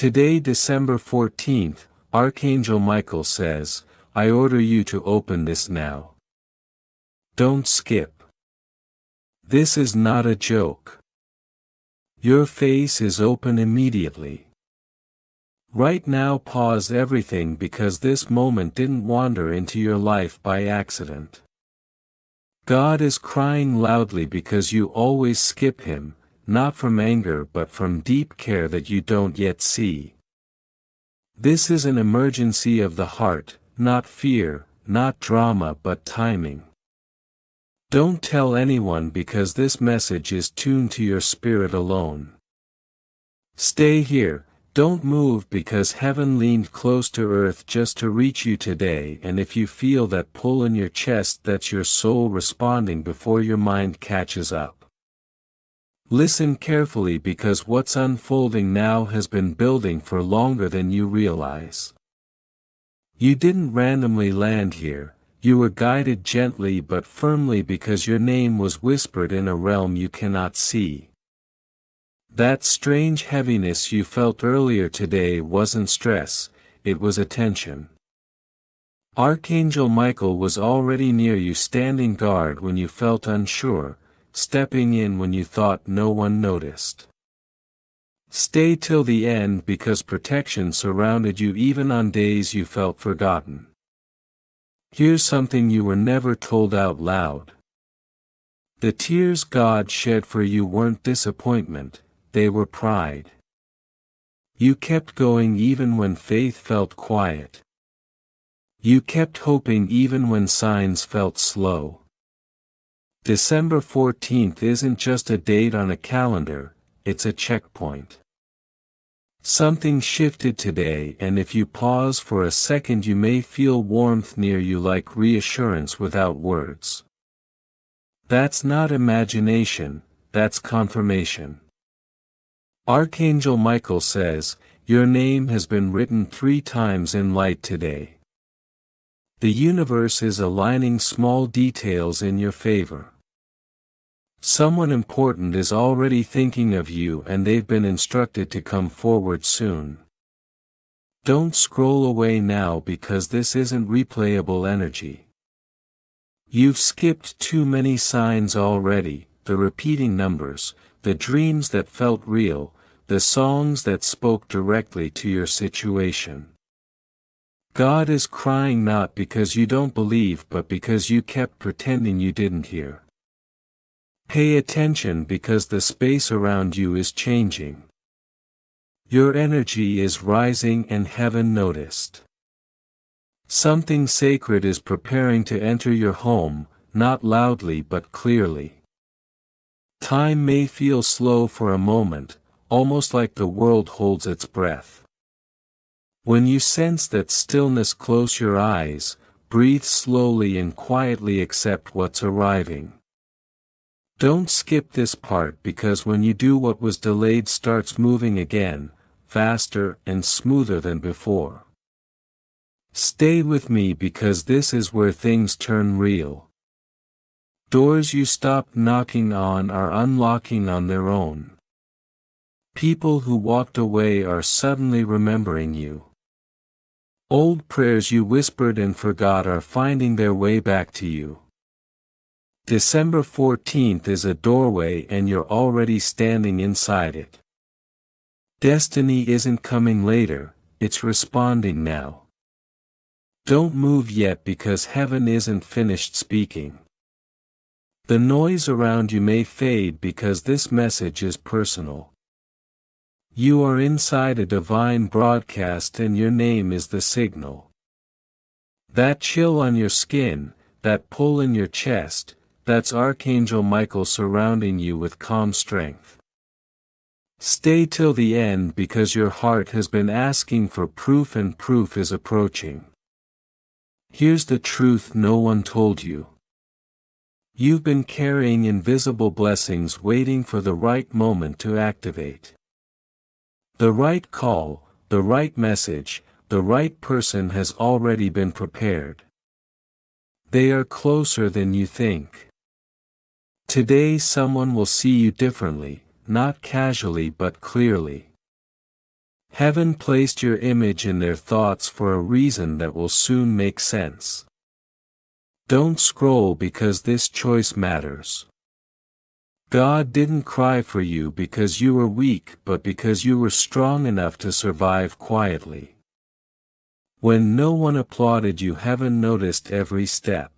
Today, December 14th, Archangel Michael says, I order you to open this now. Don't skip. This is not a joke. Your face is open immediately. Right now, pause everything because this moment didn't wander into your life by accident. God is crying loudly because you always skip Him, not from anger but from deep care that you don't yet see. This is an emergency of the heart, not fear, not drama but timing. Don't tell anyone because this message is tuned to your spirit alone. Stay here, don't move because heaven leaned close to earth just to reach you today, and if you feel that pull in your chest, that's your soul responding before your mind catches up. Listen carefully because what's unfolding now has been building for longer than you realize. You didn't randomly land here, you were guided gently but firmly because your name was whispered in a realm you cannot see. That strange heaviness you felt earlier today wasn't stress, it was attention. Archangel Michael was already near you, standing guard when you felt unsure, stepping in when you thought no one noticed. Stay till the end because protection surrounded you even on days you felt forgotten. Here's something you were never told out loud. The tears God shed for you weren't disappointment, they were pride. You kept going even when faith felt quiet. You kept hoping even when signs felt slow. December 14th isn't just a date on a calendar, it's a checkpoint. Something shifted today, and if you pause for a second you may feel warmth near you like reassurance without words. That's not imagination, that's confirmation. Archangel Michael says, your name has been written 3 times in light today. The universe is aligning small details in your favor. Someone important is already thinking of you and they've been instructed to come forward soon. Don't scroll away now because this isn't replayable energy. You've skipped too many signs already, the repeating numbers, the dreams that felt real, the songs that spoke directly to your situation. God is crying not because you don't believe but because you kept pretending you didn't hear. Pay attention because the space around you is changing. Your energy is rising and heaven noticed. Something sacred is preparing to enter your home, not loudly but clearly. Time may feel slow for a moment, almost like the world holds its breath. When you sense that stillness, close your eyes, breathe slowly and quietly accept what's arriving. Don't skip this part because when you do, what was delayed starts moving again, faster and smoother than before. Stay with me because this is where things turn real. Doors you stopped knocking on are unlocking on their own. People who walked away are suddenly remembering you. Old prayers you whispered and forgot are finding their way back to you. December 14th is a doorway and you're already standing inside it. Destiny isn't coming later, it's responding now. Don't move yet because heaven isn't finished speaking. The noise around you may fade because this message is personal. You are inside a divine broadcast and your name is the signal. That chill on your skin, that pull in your chest, that's Archangel Michael surrounding you with calm strength. Stay till the end because your heart has been asking for proof and proof is approaching. Here's the truth no one told you. You've been carrying invisible blessings waiting for the right moment to activate. The right call, the right message, the right person has already been prepared. They are closer than you think. Today someone will see you differently, not casually but clearly. Heaven placed your image in their thoughts for a reason that will soon make sense. Don't scroll because this choice matters. God didn't cry for you because you were weak but because you were strong enough to survive quietly. When no one applauded you, heaven noticed every step.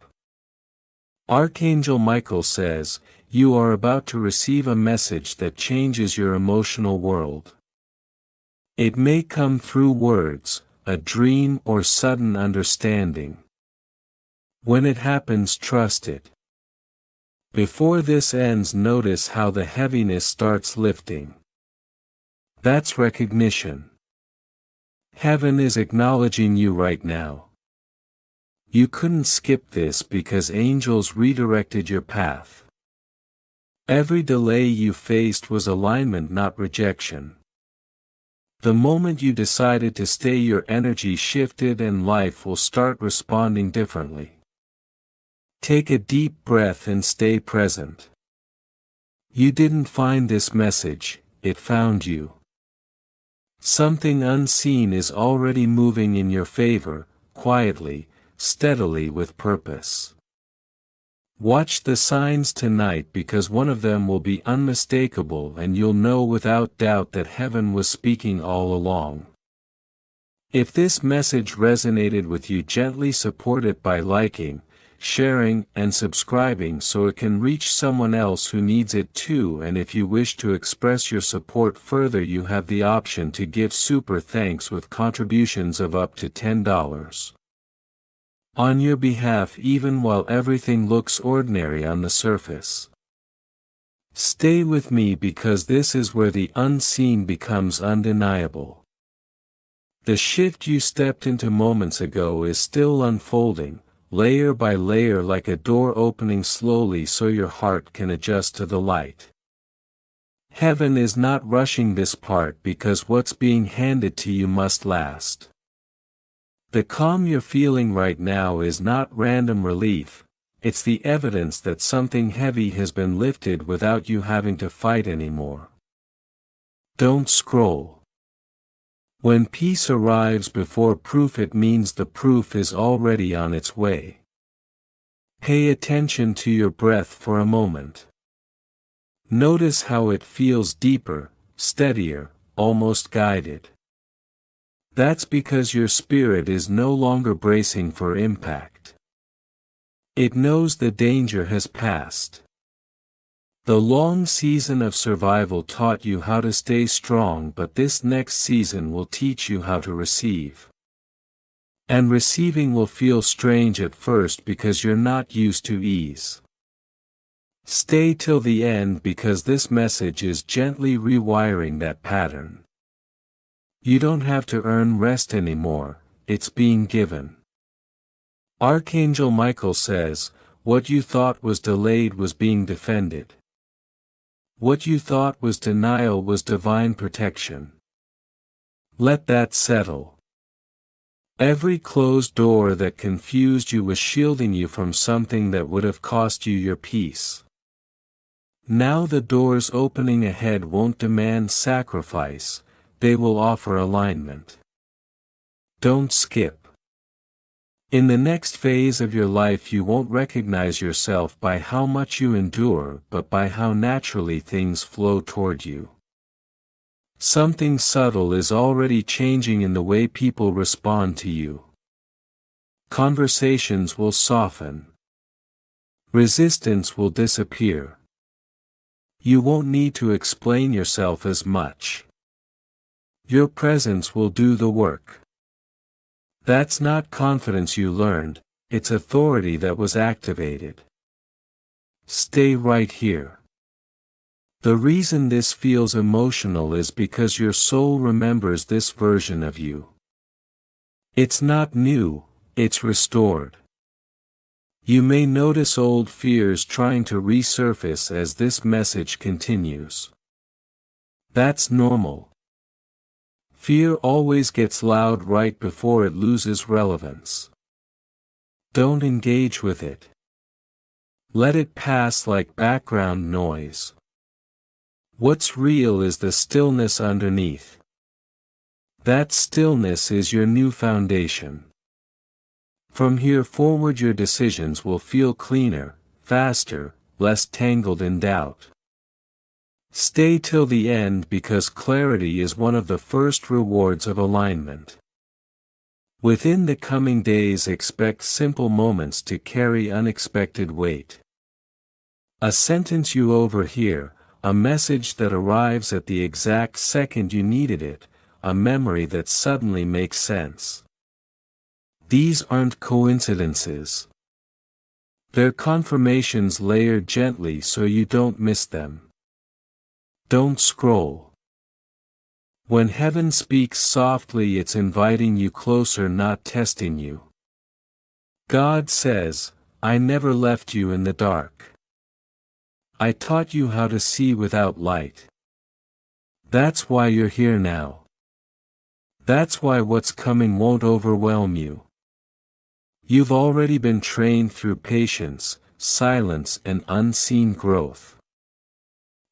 Archangel Michael says, you are about to receive a message that changes your emotional world. It may come through words, a dream, or sudden understanding. When it happens, trust it. Before this ends, notice how the heaviness starts lifting. That's recognition. Heaven is acknowledging you right now. You couldn't skip this because angels redirected your path. Every delay you faced was alignment, not rejection. The moment you decided to stay, your energy shifted and life will start responding differently. Take a deep breath and stay present. You didn't find this message, it found you. Something unseen is already moving in your favor, quietly, steadily, with purpose. Watch the signs tonight because one of them will be unmistakable and you'll know without doubt that heaven was speaking all along. If this message resonated with you, gently support it by liking, sharing, and subscribing so it can reach someone else who needs it too. And if you wish to express your support further, you have the option to give super thanks with contributions of up to $10. On your behalf, even while everything looks ordinary on the surface. Stay with me because this is where the unseen becomes undeniable. The shift you stepped into moments ago is still unfolding, layer by layer, like a door opening slowly so your heart can adjust to the light. Heaven is not rushing this part because what's being handed to you must last. The calm you're feeling right now is not random relief, it's the evidence that something heavy has been lifted without you having to fight anymore. Don't scroll. When peace arrives before proof, it means the proof is already on its way. Pay attention to your breath for a moment. Notice how it feels deeper, steadier, almost guided. That's because your spirit is no longer bracing for impact. It knows the danger has passed. The long season of survival taught you how to stay strong, but this next season will teach you how to receive. And receiving will feel strange at first because you're not used to ease. Stay till the end because this message is gently rewiring that pattern. You don't have to earn rest anymore, it's being given. Archangel Michael says, what you thought was delayed was being defended. What you thought was denial was divine protection. Let that settle. Every closed door that confused you was shielding you from something that would have cost you your peace. Now the doors opening ahead won't demand sacrifice, they will offer alignment. Don't skip. In the next phase of your life, you won't recognize yourself by how much you endure, but by how naturally things flow toward you. Something subtle is already changing in the way people respond to you. Conversations will soften. Resistance will disappear. You won't need to explain yourself as much. Your presence will do the work. That's not confidence you learned, it's authority that was activated. Stay right here. The reason this feels emotional is because your soul remembers this version of you. It's not new, it's restored. You may notice old fears trying to resurface as this message continues. That's normal. Fear always gets loud right before it loses relevance. Don't engage with it. Let it pass like background noise. What's real is the stillness underneath. That stillness is your new foundation. From here forward your decisions will feel cleaner, faster, less tangled in doubt. Stay till the end because clarity is one of the first rewards of alignment. Within the coming days expect simple moments to carry unexpected weight. A sentence you overhear, a message that arrives at the exact second you needed it, a memory that suddenly makes sense. These aren't coincidences. They're confirmations layered gently so you don't miss them. Don't scroll. When heaven speaks softly, it's inviting you closer, not testing you. God says, I never left you in the dark. I taught you how to see without light. That's why you're here now. That's why what's coming won't overwhelm you. You've already been trained through patience, silence, and unseen growth.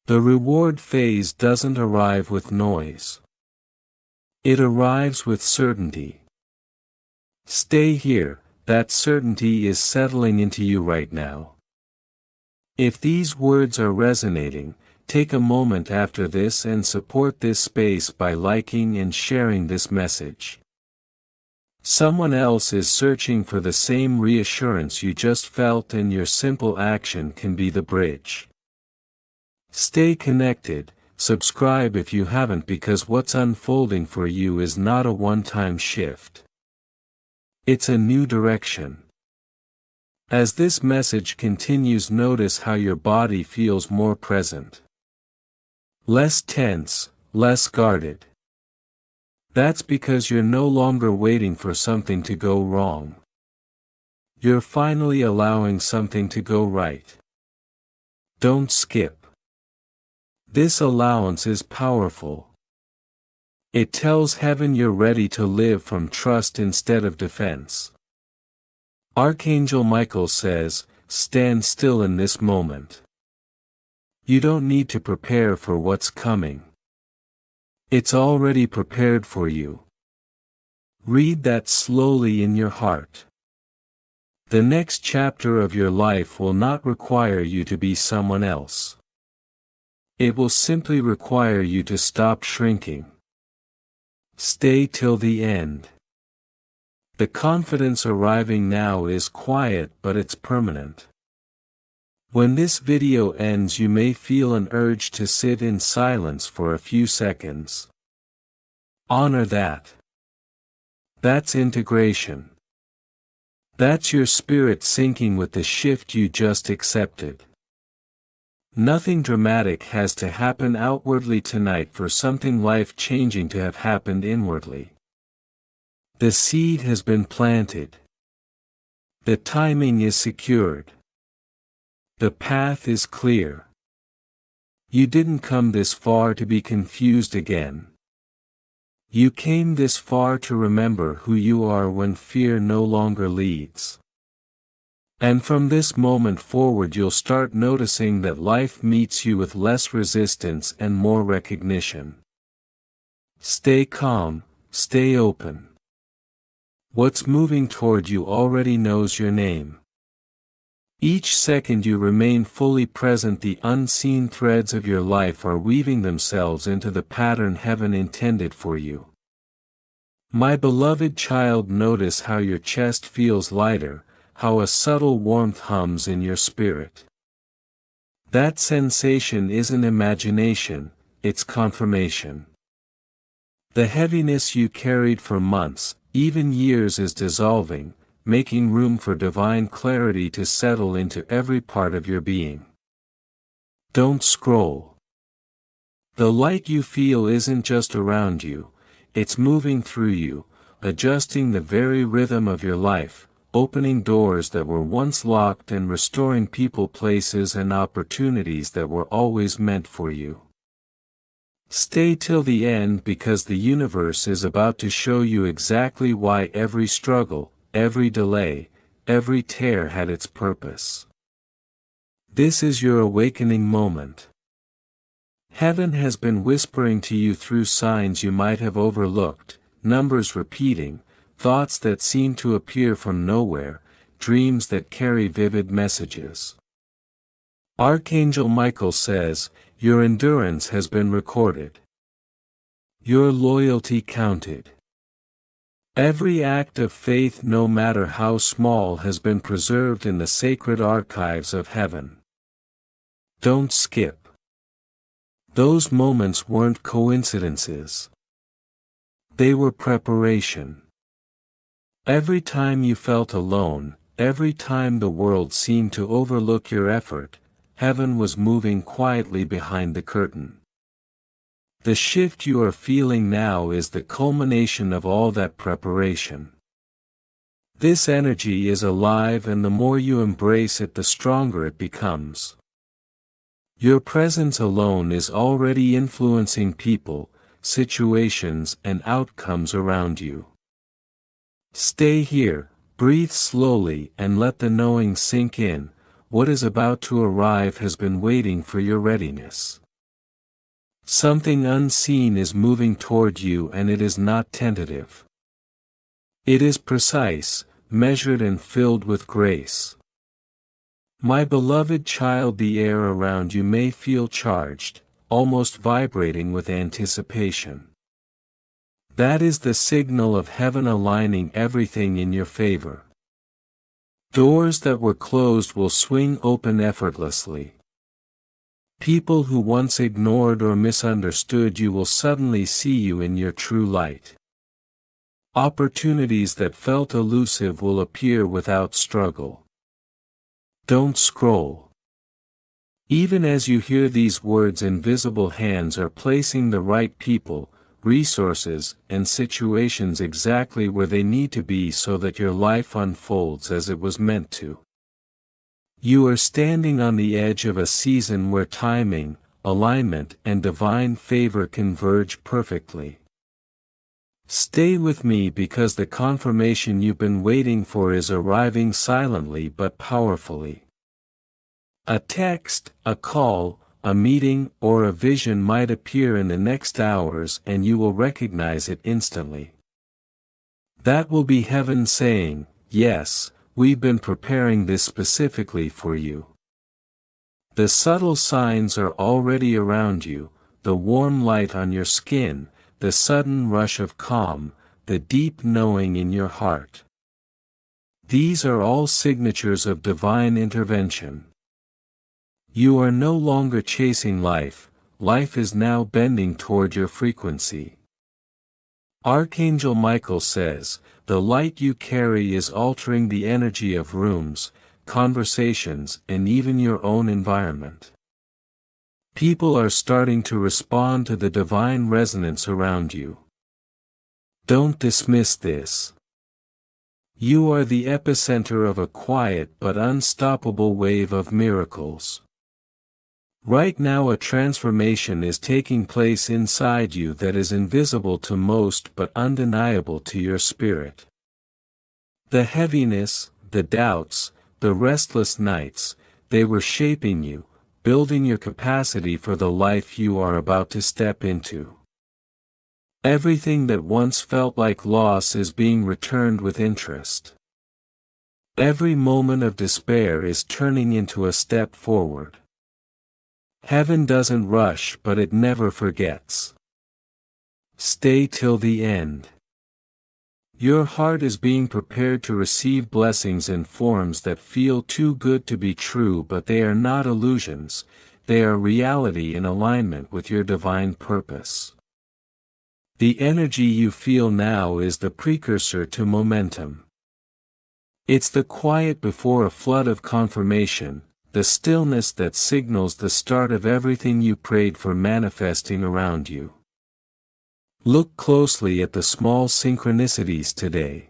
The reward phase doesn't arrive with noise. It arrives with certainty. Stay here, that certainty is settling into you right now. If these words are resonating, take a moment after this and support this space by liking and sharing this message. Someone else is searching for the same reassurance you just felt, and your simple action can be the bridge. Stay connected, subscribe if you haven't, because what's unfolding for you is not a one-time shift. It's a new direction. As this message continues, notice how your body feels more present. Less tense, less guarded. That's because you're no longer waiting for something to go wrong. You're finally allowing something to go right. Don't skip. This allowance is powerful. It tells heaven you're ready to live from trust instead of defense. Archangel Michael says, stand still in this moment. You don't need to prepare for what's coming. It's already prepared for you. Read that slowly in your heart. The next chapter of your life will not require you to be someone else. It will simply require you to stop shrinking. Stay till the end. The confidence arriving now is quiet, but it's permanent. When this video ends, you may feel an urge to sit in silence for a few seconds. Honor that. That's integration. That's your spirit syncing with the shift you just accepted. Nothing dramatic has to happen outwardly tonight for something life-changing to have happened inwardly. The seed has been planted. The timing is secured. The path is clear. You didn't come this far to be confused again. You came this far to remember who you are when fear no longer leads. And from this moment forward, you'll start noticing that life meets you with less resistance and more recognition. Stay calm, stay open. What's moving toward you already knows your name. Each second you remain fully present, the unseen threads of your life are weaving themselves into the pattern heaven intended for you. My beloved child, notice how your chest feels lighter, how a subtle warmth hums in your spirit. That sensation isn't imagination, it's confirmation. The heaviness you carried for months, even years, is dissolving, making room for divine clarity to settle into every part of your being. Don't scroll. The light you feel isn't just around you, it's moving through you, adjusting the very rhythm of your life, opening doors that were once locked and restoring people, places, and opportunities that were always meant for you. Stay till the end, because the universe is about to show you exactly why every struggle, every delay, every tear had its purpose. This is your awakening moment. Heaven has been whispering to you through signs you might have overlooked, numbers repeating, thoughts that seem to appear from nowhere, dreams that carry vivid messages. Archangel Michael says, your endurance has been recorded. Your loyalty counted. Every act of faith, no matter how small, has been preserved in the sacred archives of heaven. Don't skip. Those moments weren't coincidences. They were preparation. Every time you felt alone, every time the world seemed to overlook your effort, heaven was moving quietly behind the curtain. The shift you are feeling now is the culmination of all that preparation. This energy is alive, and the more you embrace it, the stronger it becomes. Your presence alone is already influencing people, situations, and outcomes around you. Stay here, breathe slowly, and let the knowing sink in. What is about to arrive has been waiting for your readiness. Something unseen is moving toward you, and it is not tentative. It is precise, measured, and filled with grace. My beloved child, the air around you may feel charged, almost vibrating with anticipation. That is the signal of heaven aligning everything in your favor. Doors that were closed will swing open effortlessly. People who once ignored or misunderstood you will suddenly see you in your true light. Opportunities that felt elusive will appear without struggle. Don't scroll. Even as you hear these words, invisible hands are placing the right people, resources, and situations exactly where they need to be so that your life unfolds as it was meant to. You are standing on the edge of a season where timing, alignment, and divine favor converge perfectly. Stay with me, because the confirmation you've been waiting for is arriving silently but powerfully. A text, a call, a meeting, or a vision might appear in the next hours, and you will recognize it instantly. That will be heaven saying, "Yes, we've been preparing this specifically for you." The subtle signs are already around you: the warm light on your skin, the sudden rush of calm, the deep knowing in your heart. These are all signatures of divine intervention. You are no longer chasing life, life is now bending toward your frequency. Archangel Michael says, the light you carry is altering the energy of rooms, conversations, and even your own environment. People are starting to respond to the divine resonance around you. Don't dismiss this. You are the epicenter of a quiet but unstoppable wave of miracles. Right now, a transformation is taking place inside you that is invisible to most but undeniable to your spirit. The heaviness, the doubts, the restless nights, they were shaping you, building your capacity for the life you are about to step into. Everything that once felt like loss is being returned with interest. Every moment of despair is turning into a step forward. Heaven doesn't rush, but it never forgets. Stay till the end. Your heart is being prepared to receive blessings in forms that feel too good to be true, but they are not illusions, they are reality in alignment with your divine purpose. The energy you feel now is the precursor to momentum. It's the quiet before a flood of confirmation, the stillness that signals the start of everything you prayed for manifesting around you. Look closely at the small synchronicities today.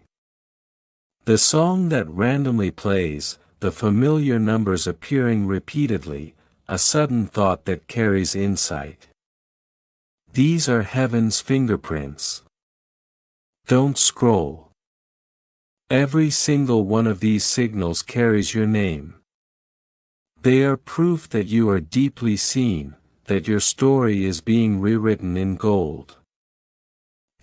The song that randomly plays, the familiar numbers appearing repeatedly, a sudden thought that carries insight. These are heaven's fingerprints. Don't scroll. Every single one of these signals carries your name. They are proof that you are deeply seen, that your story is being rewritten in gold.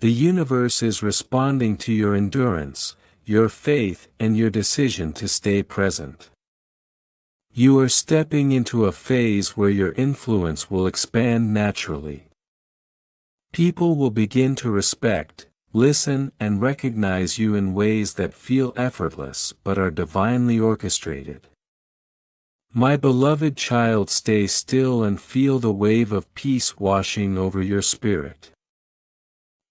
The universe is responding to your endurance, your faith, and your decision to stay present. You are stepping into a phase where your influence will expand naturally. People will begin to respect, listen, and recognize you in ways that feel effortless but are divinely orchestrated. My beloved child, stay still and feel the wave of peace washing over your spirit.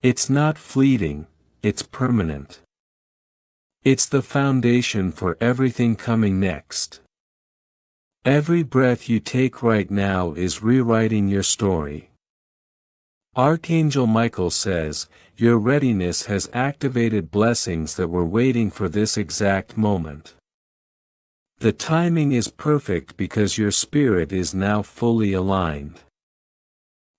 It's not fleeting, it's permanent. It's the foundation for everything coming next. Every breath you take right now is rewriting your story. Archangel Michael says, your readiness has activated blessings that were waiting for this exact moment. The timing is perfect because your spirit is now fully aligned.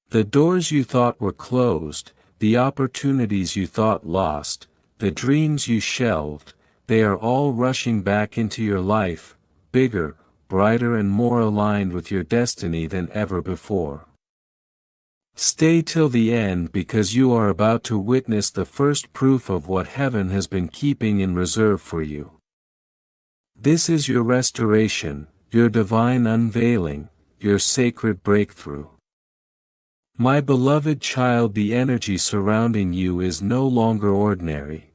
The doors you thought were closed, the opportunities you thought lost, the dreams you shelved, they are all rushing back into your life, bigger, brighter, and more aligned with your destiny than ever before. Stay till the end because you are about to witness the first proof of what heaven has been keeping in reserve for you. This is your restoration, your divine unveiling, your sacred breakthrough. My beloved child, the energy surrounding you is no longer ordinary.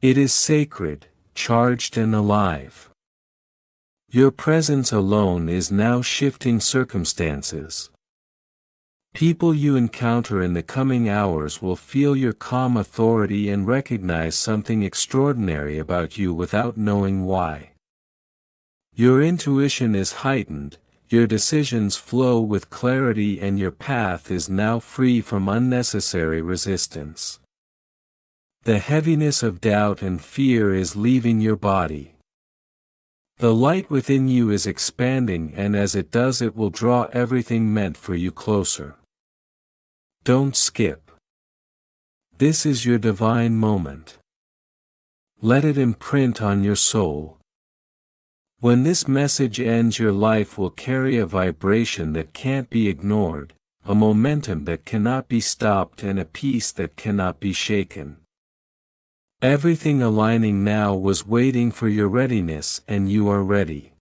It is sacred, charged, and alive. Your presence alone is now shifting circumstances. People you encounter in the coming hours will feel your calm authority and recognize something extraordinary about you without knowing why. Your intuition is heightened, your decisions flow with clarity, and your path is now free from unnecessary resistance. The heaviness of doubt and fear is leaving your body. The light within you is expanding, and as it does, it will draw everything meant for you closer. Don't skip. This is your divine moment. Let it imprint on your soul. When this message ends, your life will carry a vibration that can't be ignored, a momentum that cannot be stopped, and a peace that cannot be shaken. Everything aligning now was waiting for your readiness, and you are ready.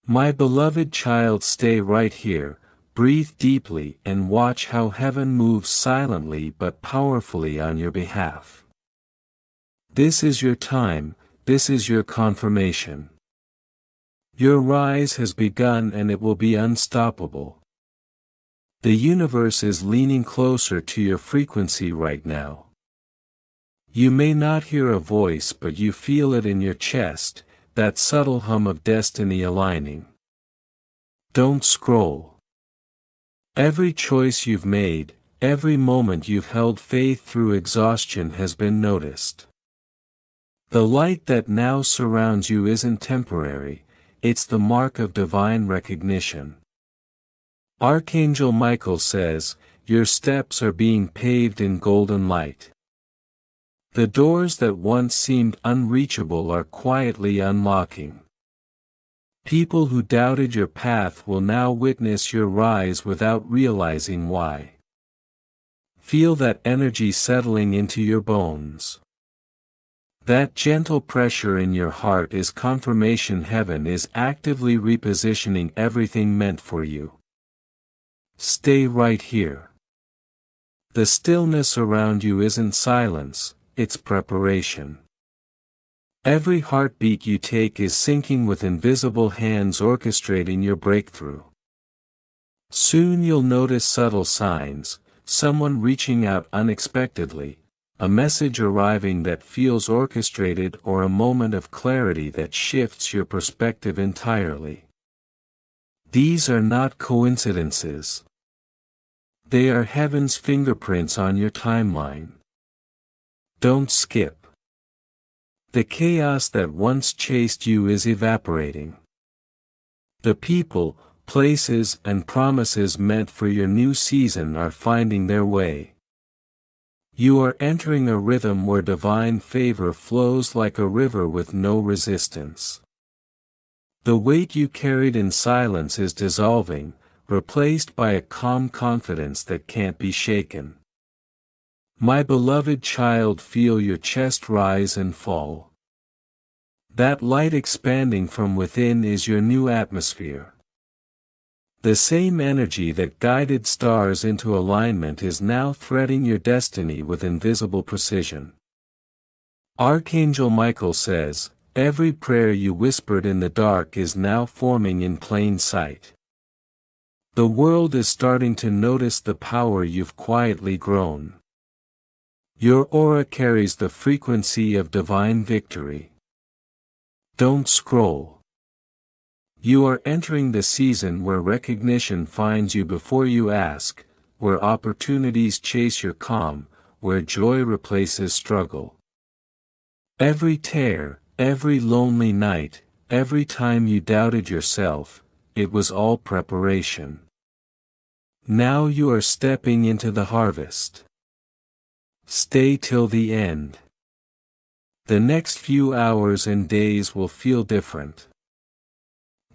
My beloved child, stay right here. Breathe deeply and watch how heaven moves silently but powerfully on your behalf. This is your time, this is your confirmation. Your rise has begun and it will be unstoppable. The universe is leaning closer to your frequency right now. You may not hear a voice, but you feel it in your chest, that subtle hum of destiny aligning. Don't scroll. Every choice you've made, every moment you've held faith through exhaustion has been noticed. The light that now surrounds you isn't temporary, it's the mark of divine recognition. Archangel Michael says, your steps are being paved in golden light. The doors that once seemed unreachable are quietly unlocking. People who doubted your path will now witness your rise without realizing why. Feel that energy settling into your bones. That gentle pressure in your heart is confirmation heaven is actively repositioning everything meant for you. Stay right here. The stillness around you isn't silence, it's preparation. Every heartbeat you take is syncing with invisible hands orchestrating your breakthrough. Soon you'll notice subtle signs, someone reaching out unexpectedly, a message arriving that feels orchestrated, or a moment of clarity that shifts your perspective entirely. These are not coincidences. They are heaven's fingerprints on your timeline. Don't skip. The chaos that once chased you is evaporating. The people, places, and promises meant for your new season are finding their way. You are entering a rhythm where divine favor flows like a river with no resistance. The weight you carried in silence is dissolving, replaced by a calm confidence that can't be shaken. My beloved child, feel your chest rise and fall. That light expanding from within is your new atmosphere. The same energy that guided stars into alignment is now threading your destiny with invisible precision. Archangel Michael says, every prayer you whispered in the dark is now forming in plain sight. The world is starting to notice the power you've quietly grown. Your aura carries the frequency of divine victory. Don't scroll. You are entering the season where recognition finds you before you ask, where opportunities chase your calm, where joy replaces struggle. Every tear, every lonely night, every time you doubted yourself, it was all preparation. Now you are stepping into the harvest. Stay till the end. The next few hours and days will feel different.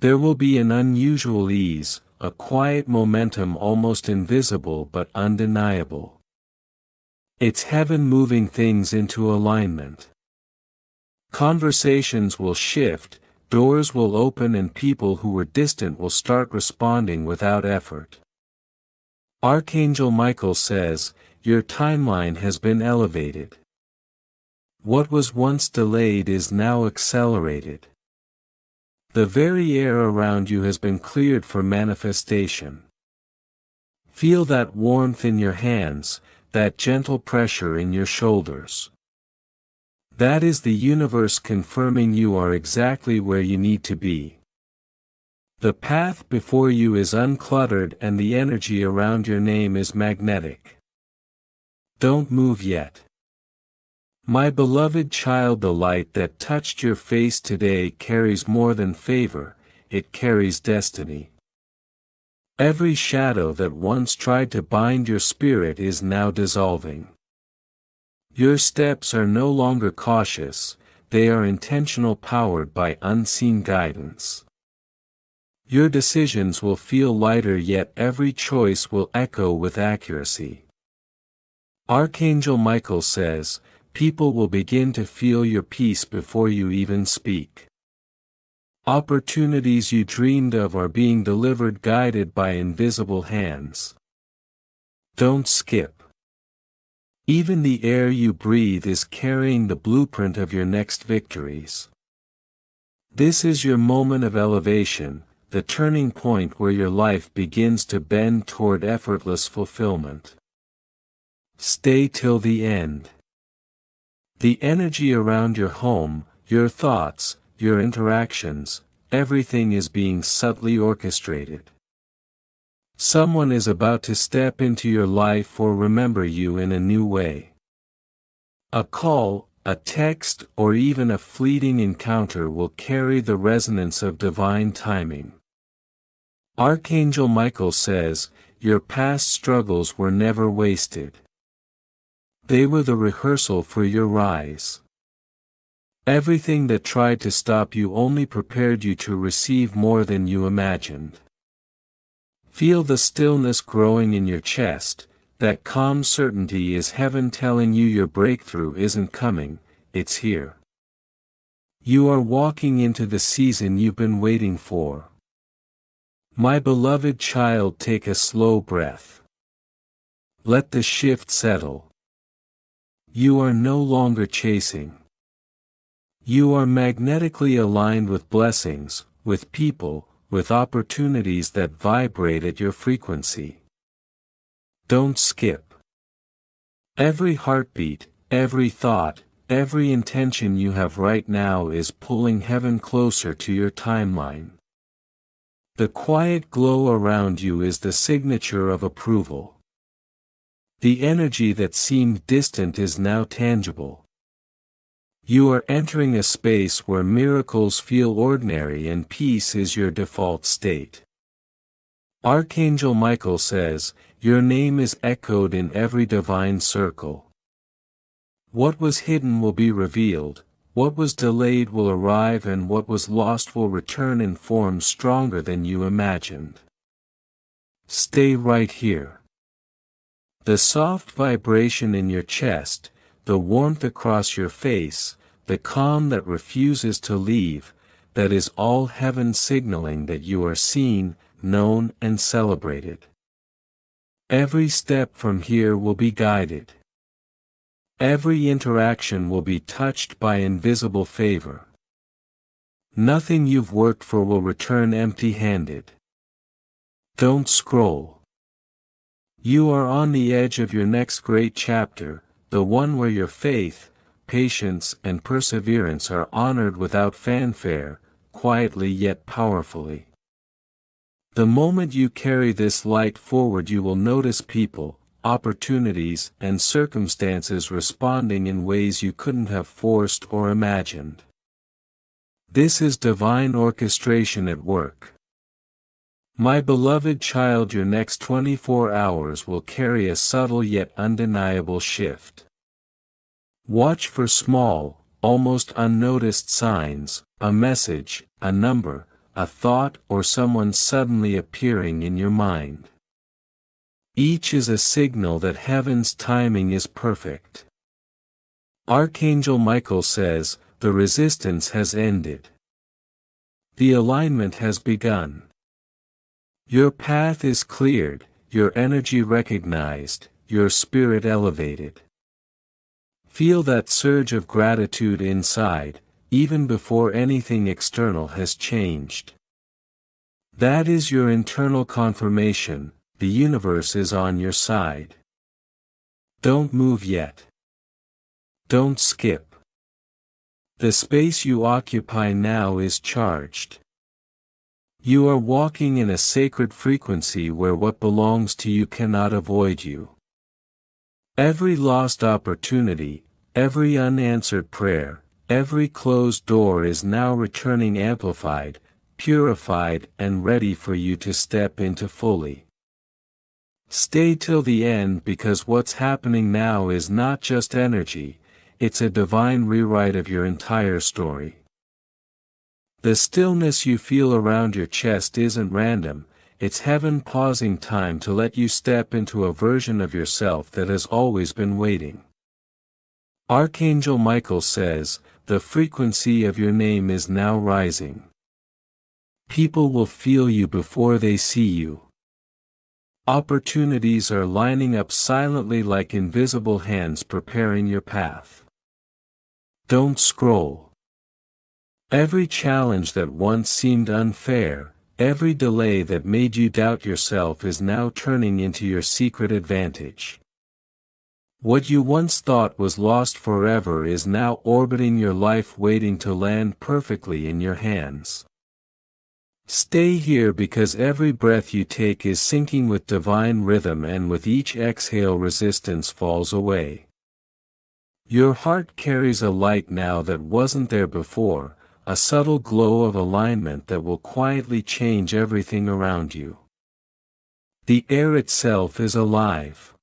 There will be an unusual ease, a quiet momentum almost invisible but undeniable. It's heaven moving things into alignment. Conversations will shift, doors will open, and people who were distant will start responding without effort. Archangel Michael says, your timeline has been elevated. What was once delayed is now accelerated. The very air around you has been cleared for manifestation. Feel that warmth in your hands, that gentle pressure in your shoulders. That is the universe confirming you are exactly where you need to be. The path before you is uncluttered and the energy around your name is magnetic. Don't move yet. My beloved child, the light that touched your face today carries more than favor, it carries destiny. Every shadow that once tried to bind your spirit is now dissolving. Your steps are no longer cautious, they are intentional, powered by unseen guidance. Your decisions will feel lighter, yet every choice will echo with accuracy. Archangel Michael says, people will begin to feel your peace before you even speak. Opportunities you dreamed of are being delivered, guided by invisible hands. Don't skip. Even the air you breathe is carrying the blueprint of your next victories. This is your moment of elevation, the turning point where your life begins to bend toward effortless fulfillment. Stay till the end. The energy around your home, your thoughts, your interactions, everything is being subtly orchestrated. Someone is about to step into your life or remember you in a new way. A call, a text, or even a fleeting encounter will carry the resonance of divine timing. Archangel Michael says, your past struggles were never wasted. They were the rehearsal for your rise. Everything that tried to stop you only prepared you to receive more than you imagined. Feel the stillness growing in your chest, that calm certainty is heaven telling you your breakthrough isn't coming, it's here. You are walking into the season you've been waiting for. My beloved child, take a slow breath. Let the shift settle. You are no longer chasing. You are magnetically aligned with blessings, with people, with opportunities that vibrate at your frequency. Don't skip. Every heartbeat, every thought, every intention you have right now is pulling heaven closer to your timeline. The quiet glow around you is the signature of approval. The energy that seemed distant is now tangible. You are entering a space where miracles feel ordinary and peace is your default state. Archangel Michael says, your name is echoed in every divine circle. What was hidden will be revealed, what was delayed will arrive, and what was lost will return in form stronger than you imagined. Stay right here. The soft vibration in your chest, the warmth across your face, the calm that refuses to leave, that is all heaven signaling that you are seen, known and celebrated. Every step from here will be guided. Every interaction will be touched by invisible favor. Nothing you've worked for will return empty-handed. Don't scroll. You are on the edge of your next great chapter, the one where your faith, patience and perseverance are honored without fanfare, quietly yet powerfully. The moment you carry this light forward, you will notice people, opportunities and circumstances responding in ways you couldn't have forced or imagined. This is divine orchestration at work. My beloved child, your next 24 hours will carry a subtle yet undeniable shift. Watch for small, almost unnoticed signs, a message, a number, a thought or someone suddenly appearing in your mind. Each is a signal that heaven's timing is perfect. Archangel Michael says, the resistance has ended. The alignment has begun. Your path is cleared, your energy recognized, your spirit elevated. Feel that surge of gratitude inside, even before anything external has changed. That is your internal confirmation, the universe is on your side. Don't move yet. Don't skip. The space you occupy now is charged. You are walking in a sacred frequency where what belongs to you cannot avoid you. Every lost opportunity, every unanswered prayer, every closed door is now returning amplified, purified and ready for you to step into fully. Stay till the end, because what's happening now is not just energy, it's a divine rewrite of your entire story. The stillness you feel around your chest isn't random, it's heaven pausing time to let you step into a version of yourself that has always been waiting. Archangel Michael says, the frequency of your name is now rising. People will feel you before they see you. Opportunities are lining up silently like invisible hands preparing your path. Don't scroll. Every challenge that once seemed unfair, every delay that made you doubt yourself is now turning into your secret advantage. What you once thought was lost forever is now orbiting your life, waiting to land perfectly in your hands. Stay here, because every breath you take is syncing with divine rhythm, and with each exhale resistance falls away. Your heart carries a light now that wasn't there before, a subtle glow of alignment that will quietly change everything around you. The air itself is alive.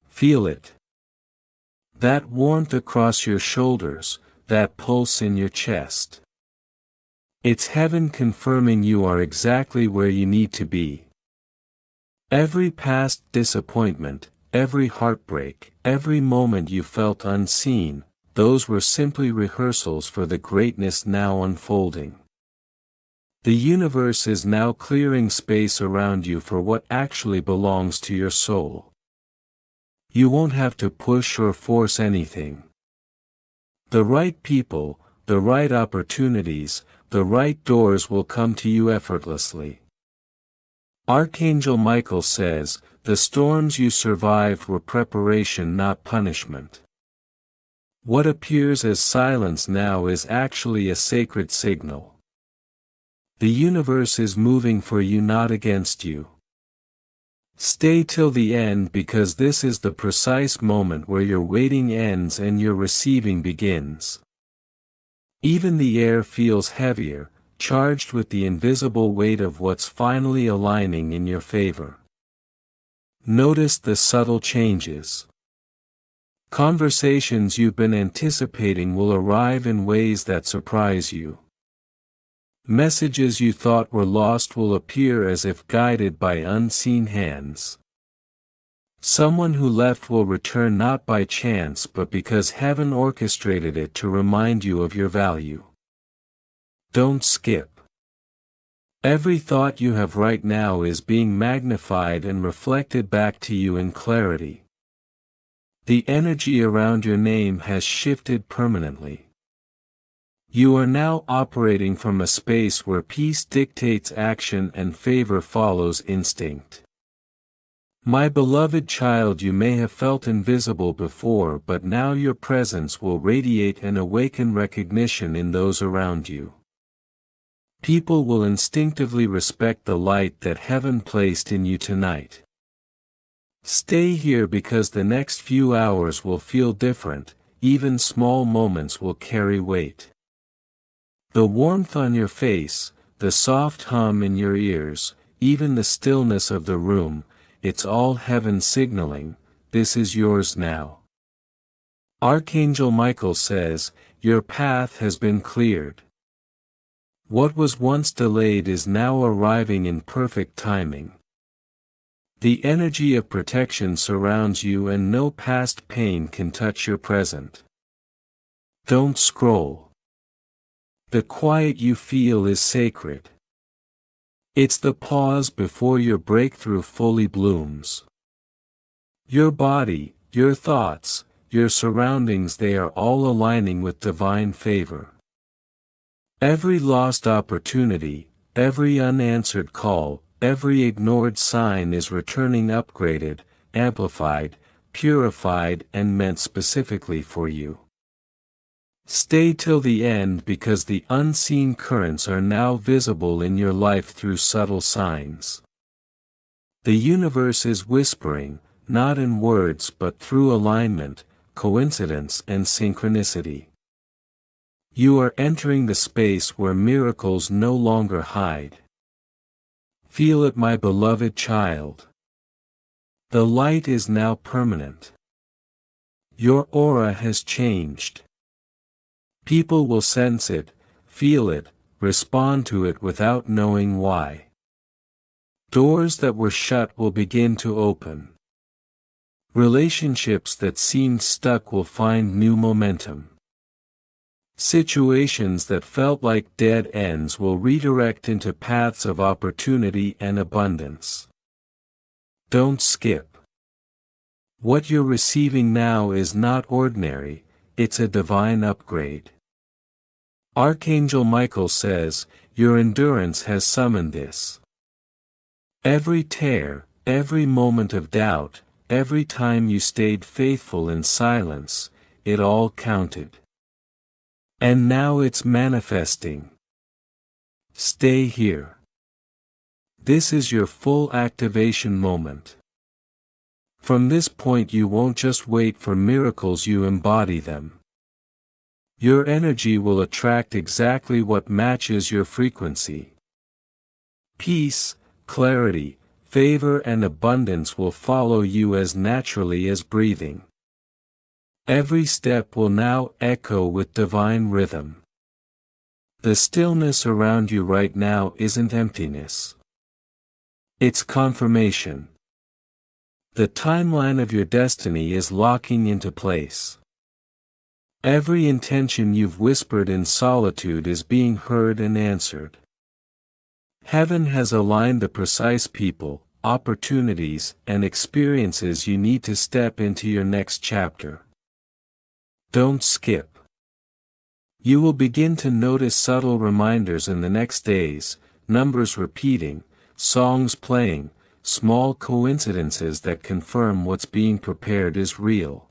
Feel it. That warmth across your shoulders, that pulse in your chest. It's heaven confirming you are exactly where you need to be. Every past disappointment, every heartbreak, every moment you felt unseen, those were simply rehearsals for the greatness now unfolding. The universe is now clearing space around you for what actually belongs to your soul. You won't have to push or force anything. The right people, the right opportunities, the right doors will come to you effortlessly. Archangel Michael says, the storms you survived were preparation, not punishment. What appears as silence now is actually a sacred signal. The universe is moving for you, not against you. Stay till the end, because this is the precise moment where your waiting ends and your receiving begins. Even the air feels heavier, charged with the invisible weight of what's finally aligning in your favor. Notice the subtle changes. Conversations you've been anticipating will arrive in ways that surprise you. Messages you thought were lost will appear as if guided by unseen hands. Someone who left will return not by chance but because heaven orchestrated it to remind you of your value. Don't skip. Every thought you have right now is being magnified and reflected back to you in clarity. The energy around your name has shifted permanently. You are now operating from a space where peace dictates action and favor follows instinct. My beloved child, you may have felt invisible before, but now your presence will radiate and awaken recognition in those around you. People will instinctively respect the light that heaven placed in you tonight. Stay here because the next few hours will feel different, even small moments will carry weight. The warmth on your face, the soft hum in your ears, even the stillness of the room, it's all heaven signaling, this is yours now. Archangel Michael says, your path has been cleared. What was once delayed is now arriving in perfect timing. The energy of protection surrounds you and no past pain can touch your present. Don't scroll. The quiet you feel is sacred. It's the pause before your breakthrough fully blooms. Your body, your thoughts, your surroundings, they are all aligning with divine favor. Every lost opportunity, every unanswered call, every ignored sign is returning upgraded, amplified, purified and meant specifically for you. Stay till the end because the unseen currents are now visible in your life through subtle signs. The universe is whispering, not in words but through alignment, coincidence and synchronicity. You are entering the space where miracles no longer hide. Feel it, my beloved child. The light is now permanent. Your aura has changed. People will sense it, feel it, respond to it without knowing why. Doors that were shut will begin to open. Relationships that seemed stuck will find new momentum. Situations that felt like dead ends will redirect into paths of opportunity and abundance. Don't skip. What you're receiving now is not ordinary, it's a divine upgrade. Archangel Michael says, your endurance has summoned this. Every tear, every moment of doubt, every time you stayed faithful in silence, it all counted. And now it's manifesting. Stay here. This is your full activation moment. From this point you won't just wait for miracles, you embody them. Your energy will attract exactly what matches your frequency. Peace, clarity, favor and abundance will follow you as naturally as breathing. Every step will now echo with divine rhythm. The stillness around you right now isn't emptiness. It's confirmation. The timeline of your destiny is locking into place. Every intention you've whispered in solitude is being heard and answered. Heaven has aligned the precise people, opportunities, and experiences you need to step into your next chapter. Don't skip. You will begin to notice subtle reminders in the next days, numbers repeating, songs playing, small coincidences that confirm what's being prepared is real.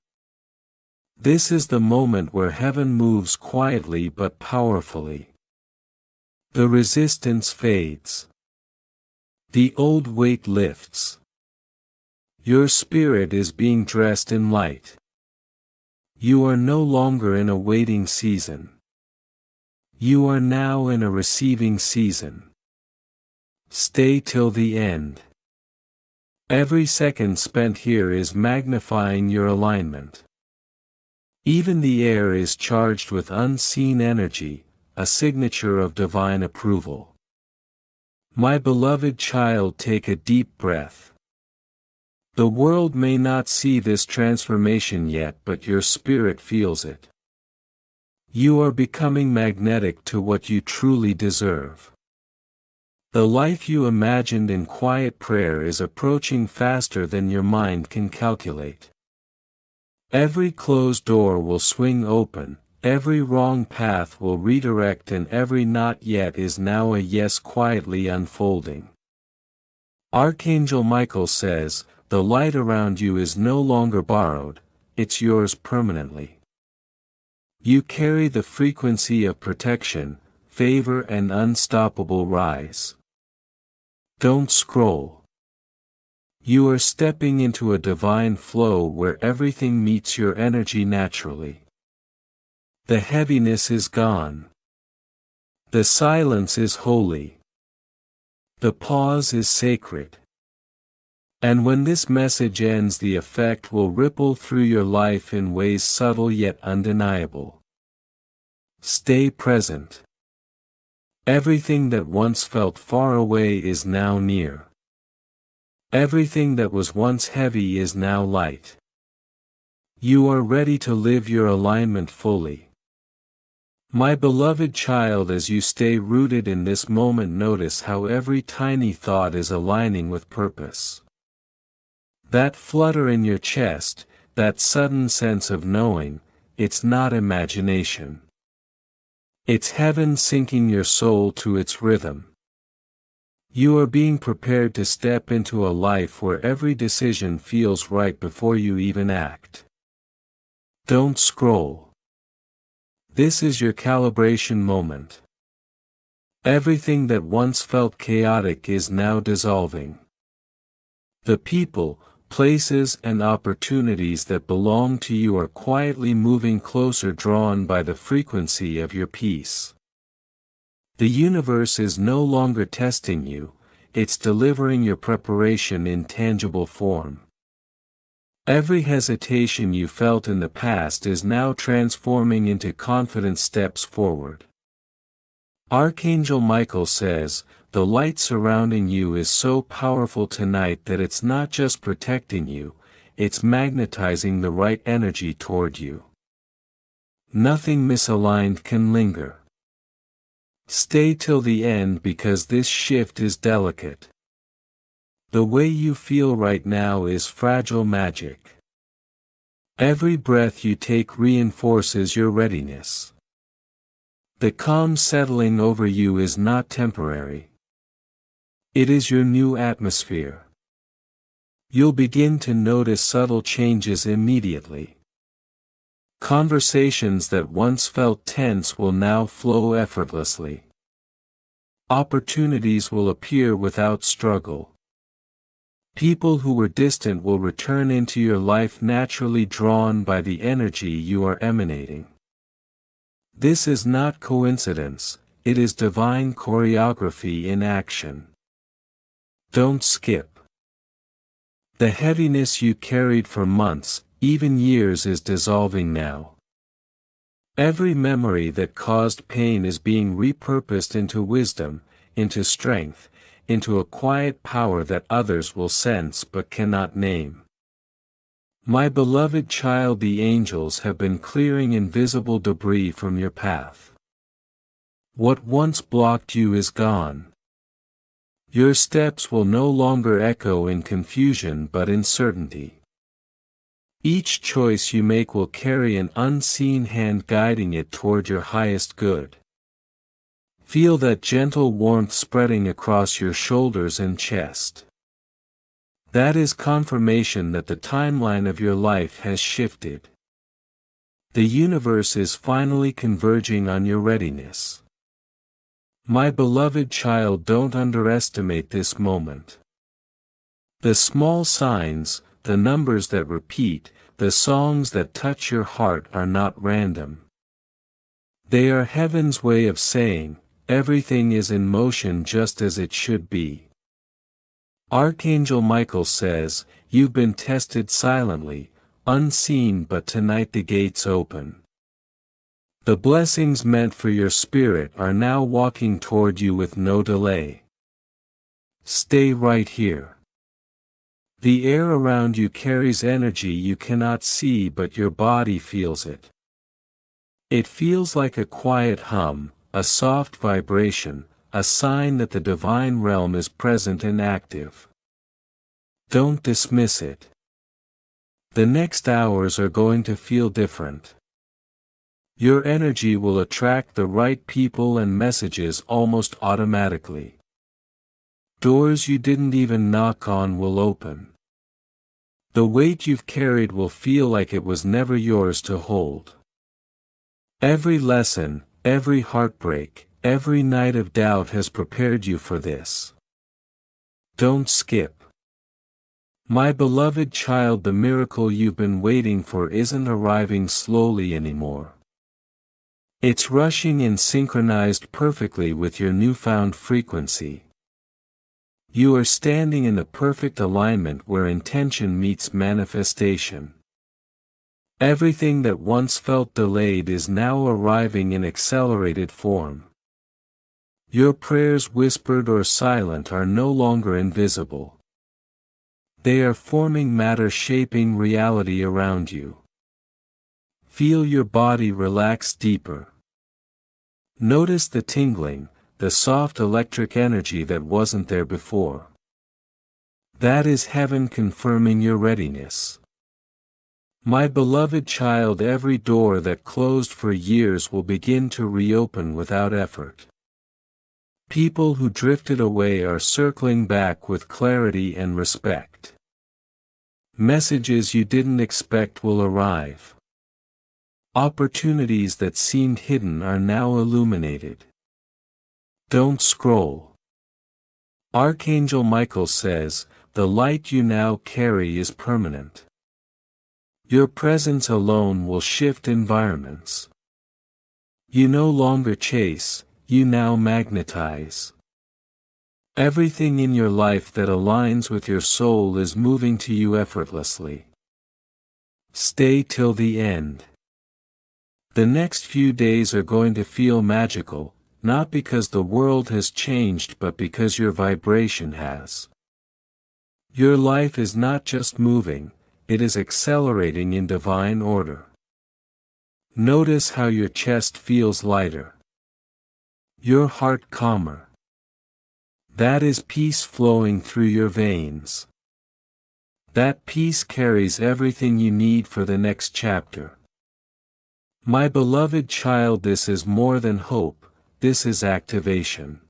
This is the moment where heaven moves quietly but powerfully. The resistance fades. The old weight lifts. Your spirit is being dressed in light. You are no longer in a waiting season. You are now in a receiving season. Stay till the end. Every second spent here is magnifying your alignment. Even the air is charged with unseen energy, a signature of divine approval. My beloved child, take a deep breath. The world may not see this transformation yet, but your spirit feels it. You are becoming magnetic to what you truly deserve. The life you imagined in quiet prayer is approaching faster than your mind can calculate. Every closed door will swing open, every wrong path will redirect, and every not yet is now a yes quietly unfolding. Archangel Michael says, the light around you is no longer borrowed, it's yours permanently. You carry the frequency of protection, favor, and unstoppable rise. Don't scroll. You are stepping into a divine flow where everything meets your energy naturally. The heaviness is gone. The silence is holy. The pause is sacred. And when this message ends, the effect will ripple through your life in ways subtle yet undeniable. Stay present. Everything that once felt far away is now near. Everything that was once heavy is now light. You are ready to live your alignment fully. My beloved child, as you stay rooted in this moment, notice how every tiny thought is aligning with purpose. That flutter in your chest, that sudden sense of knowing, it's not imagination. It's heaven syncing your soul to its rhythm. You are being prepared to step into a life where every decision feels right before you even act. Don't scroll. This is your calibration moment. Everything that once felt chaotic is now dissolving. The people, places, and opportunities that belong to you are quietly moving closer, drawn by the frequency of your peace. The universe is no longer testing you, it's delivering your preparation in tangible form. Every hesitation you felt in the past is now transforming into confident steps forward. Archangel Michael says, the light surrounding you is so powerful tonight that it's not just protecting you, it's magnetizing the right energy toward you. Nothing misaligned can linger. Stay till the end, because this shift is delicate. The way you feel right now is fragile magic. Every breath you take reinforces your readiness. The calm settling over you is not temporary. It is your new atmosphere. You'll begin to notice subtle changes immediately. Conversations that once felt tense will now flow effortlessly. Opportunities will appear without struggle. People who were distant will return into your life, naturally drawn by the energy you are emanating. This is not coincidence, it is divine choreography in action. Don't skip. The heaviness you carried for months, even years, is dissolving now. Every memory that caused pain is being repurposed into wisdom, into strength, into a quiet power that others will sense but cannot name. My beloved child, the angels have been clearing invisible debris from your path. What once blocked you is gone. Your steps will no longer echo in confusion but in certainty. Each choice you make will carry an unseen hand guiding it toward your highest good. Feel that gentle warmth spreading across your shoulders and chest. That is confirmation that the timeline of your life has shifted. The universe is finally converging on your readiness. My beloved child, don't underestimate this moment. The small signs, the numbers that repeat, the songs that touch your heart are not random. They are heaven's way of saying, everything is in motion just as it should be. Archangel Michael says, you've been tested silently, unseen, but tonight the gates open. The blessings meant for your spirit are now walking toward you with no delay. Stay right here. The air around you carries energy you cannot see, but your body feels it. It feels like a quiet hum, a soft vibration, a sign that the divine realm is present and active. Don't dismiss it. The next hours are going to feel different. Your energy will attract the right people and messages almost automatically. Doors you didn't even knock on will open. The weight you've carried will feel like it was never yours to hold. Every lesson, every heartbreak, every night of doubt has prepared you for this. Don't skip. My beloved child, the miracle you've been waiting for isn't arriving slowly anymore. It's rushing in, synchronized perfectly with your newfound frequency. You are standing in the perfect alignment where intention meets manifestation. Everything that once felt delayed is now arriving in accelerated form. Your prayers, whispered or silent, are no longer invisible. They are forming matter, shaping reality around you. Feel your body relax deeper. Notice the tingling, the soft electric energy that wasn't there before. That is heaven confirming your readiness. My beloved child, every door that closed for years will begin to reopen without effort. People who drifted away are circling back with clarity and respect. Messages you didn't expect will arrive. Opportunities that seemed hidden are now illuminated. Don't scroll. Archangel Michael says, the light you now carry is permanent. Your presence alone will shift environments. You no longer chase, you now magnetize. Everything in your life that aligns with your soul is moving to you effortlessly. Stay till the end. The next few days are going to feel magical, not because the world has changed but because your vibration has. Your life is not just moving, it is accelerating in divine order. Notice how your chest feels lighter. Your heart calmer. That is peace flowing through your veins. That peace carries everything you need for the next chapter. My beloved child, this is more than hope, this is activation.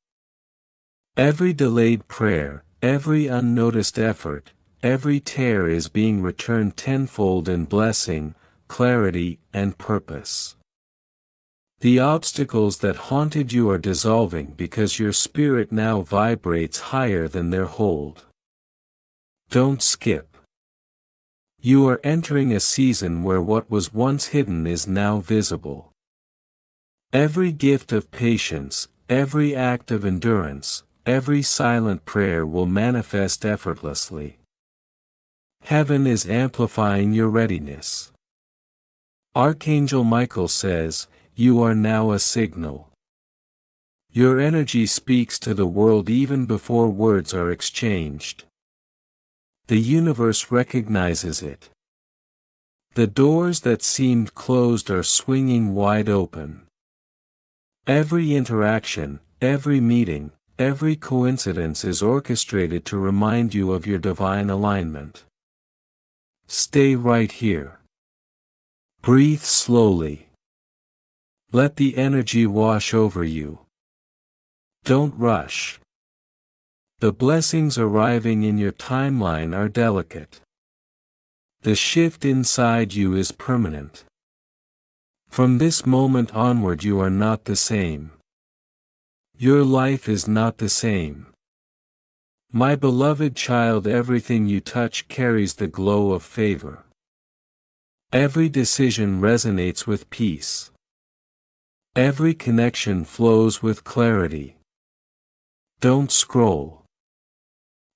Every delayed prayer, every unnoticed effort, every tear is being returned tenfold in blessing, clarity, and purpose. The obstacles that haunted you are dissolving because your spirit now vibrates higher than their hold. Don't skip. You are entering a season where what was once hidden is now visible. Every gift of patience, every act of endurance, every silent prayer will manifest effortlessly. Heaven is amplifying your readiness. Archangel Michael says, you are now a signal. Your energy speaks to the world even before words are exchanged. The universe recognizes it. The doors that seemed closed are swinging wide open. Every interaction, every meeting, every coincidence is orchestrated to remind you of your divine alignment. Stay right here. Breathe slowly. Let the energy wash over you. Don't rush. The blessings arriving in your timeline are delicate. The shift inside you is permanent. From this moment onward you are not the same. Your life is not the same. My beloved child, everything you touch carries the glow of favor. Every decision resonates with peace. Every connection flows with clarity. Don't scroll.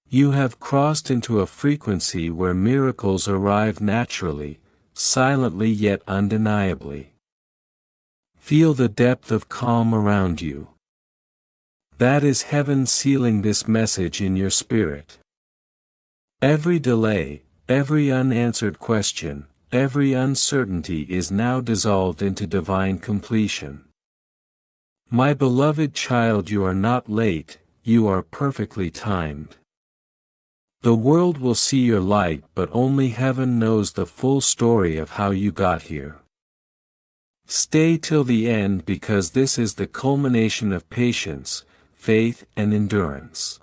You have crossed into a frequency where miracles arrive naturally, silently yet undeniably. Feel the depth of calm around you. That is heaven sealing this message in your spirit. Every delay, every unanswered question, every uncertainty is now dissolved into divine completion. My beloved child, you are not late, you are perfectly timed. The world will see your light, but only heaven knows the full story of how you got here. Stay till the end, because this is the culmination of patience, faith, and endurance.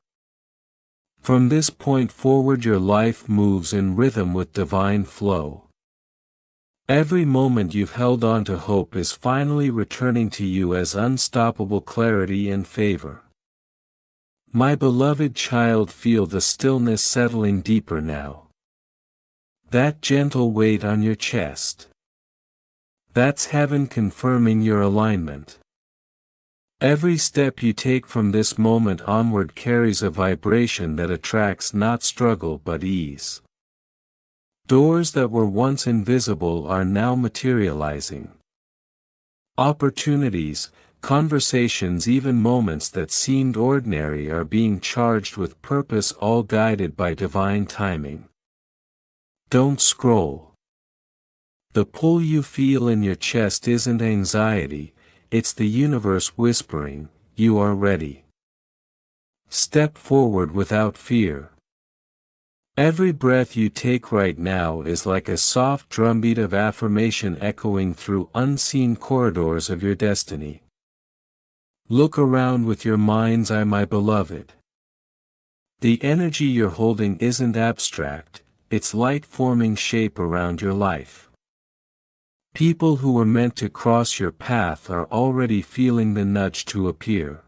From this point forward, your life moves in rhythm with divine flow. Every moment you've held on to hope is finally returning to you as unstoppable clarity and favor. My beloved child, feel the stillness settling deeper now. That gentle weight on your chest. That's heaven confirming your alignment. Every step you take from this moment onward carries a vibration that attracts not struggle but ease. Doors that were once invisible are now materializing. Opportunities, conversations, even moments that seemed ordinary are being charged with purpose, all guided by divine timing. Don't scroll. The pull you feel in your chest isn't anxiety, it's the universe whispering, you are ready. Step forward without fear. Every breath you take right now is like a soft drumbeat of affirmation echoing through unseen corridors of your destiny. Look around with your mind's eye, my beloved. The energy you're holding isn't abstract, it's light forming shape around your life. People who were meant to cross your path are already feeling the nudge to appear.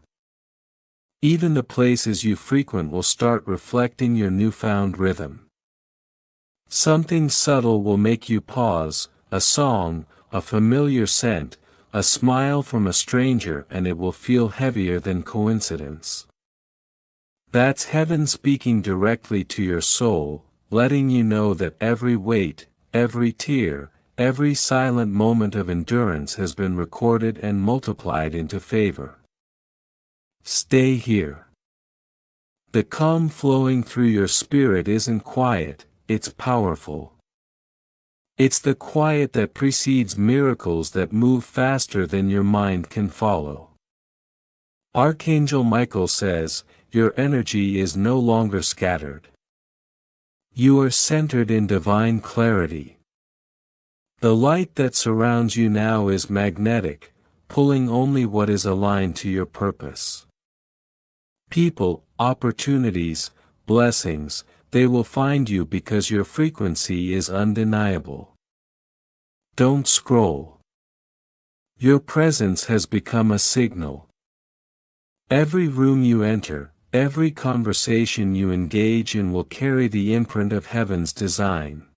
Even the places you frequent will start reflecting your newfound rhythm. Something subtle will make you pause, a song, a familiar scent, a smile from a stranger, and it will feel heavier than coincidence. That's heaven speaking directly to your soul, letting you know that every wait, every tear, every silent moment of endurance has been recorded and multiplied into favor. Stay here. The calm flowing through your spirit isn't quiet, it's powerful. It's the quiet that precedes miracles that move faster than your mind can follow. Archangel Michael says, your energy is no longer scattered. You are centered in divine clarity. The light that surrounds you now is magnetic, pulling only what is aligned to your purpose. People, opportunities, blessings, they will find you because your frequency is undeniable. Don't scroll. Your presence has become a signal. Every room you enter, every conversation you engage in will carry the imprint of heaven's design.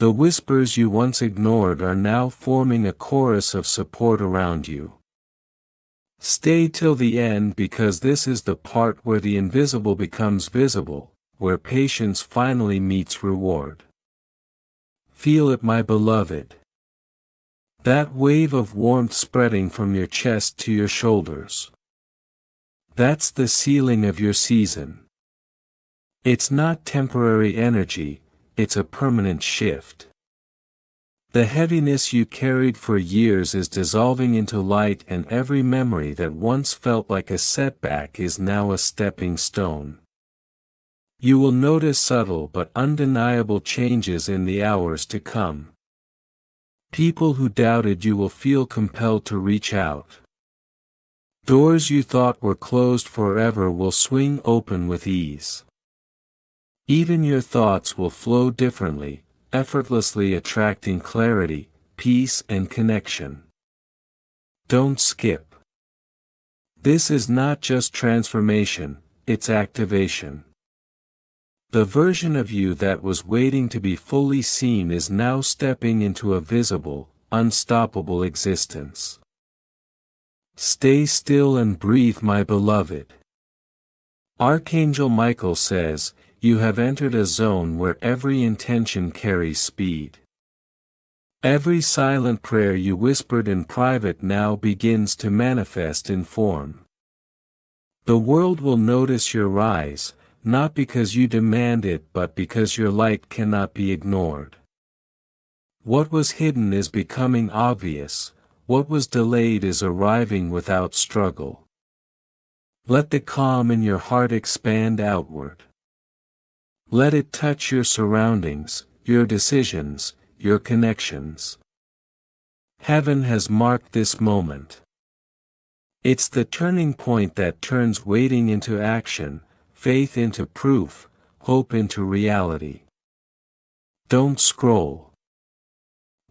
The whispers you once ignored are now forming a chorus of support around you. Stay till the end, because this is the part where the invisible becomes visible, where patience finally meets reward. Feel it, my beloved. That wave of warmth spreading from your chest to your shoulders. That's the sealing of your season. It's not temporary energy, it's a permanent shift. The heaviness you carried for years is dissolving into light, and every memory that once felt like a setback is now a stepping stone. You will notice subtle but undeniable changes in the hours to come. People who doubted you will feel compelled to reach out. Doors you thought were closed forever will swing open with ease. Even your thoughts will flow differently, effortlessly attracting clarity, peace, and connection. Don't skip. This is not just transformation, it's activation. The version of you that was waiting to be fully seen is now stepping into a visible, unstoppable existence. Stay still and breathe, my beloved. Archangel Michael says, you have entered a zone where every intention carries speed. Every silent prayer you whispered in private now begins to manifest in form. The world will notice your rise, not because you demand it but because your light cannot be ignored. What was hidden is becoming obvious, what was delayed is arriving without struggle. Let the calm in your heart expand outward. Let it touch your surroundings, your decisions, your connections. Heaven has marked this moment. It's the turning point that turns waiting into action, faith into proof, hope into reality. Don't scroll.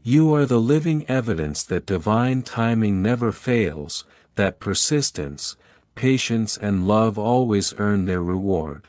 You are the living evidence that divine timing never fails, that persistence, patience and love always earn their reward.